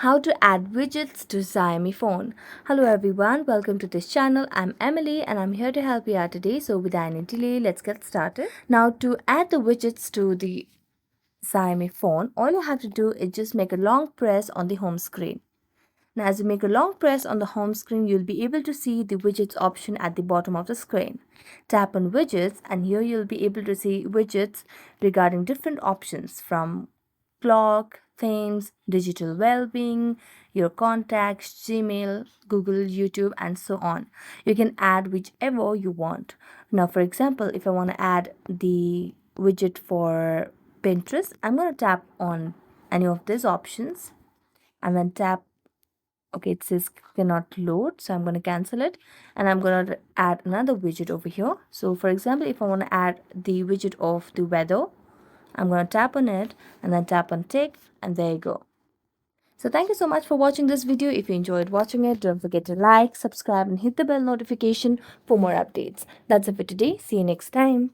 How to add widgets to Xiaomi phone. Hello everyone, welcome to this channel. I'm Emily and I'm here to help you out today. So without any delay, let's get started. Now to add the widgets to the Xiaomi phone, all you have to do is just make a long press on the home screen. Now as you make a long press on the home screen, you'll be able to see the widgets option at the bottom of the screen. Tap on widgets and here you'll be able to see widgets regarding different options from clock, themes, digital well-being, your contacts, Gmail, Google, YouTube, and so on. You can add whichever you want. Now, for example, if I want to add the widget for Pinterest, I'm going to tap on any of these options and then tap. Okay, it says cannot load, so I'm going to cancel it and I'm going to add another widget over here. So for example, if I want to add the widget of the weather, I'm going to tap on it and then tap on tick, and there you go. So thank you so much for watching this video. If you enjoyed watching it, don't forget to like, subscribe and hit the bell notification for more updates. That's it for today. See you next time.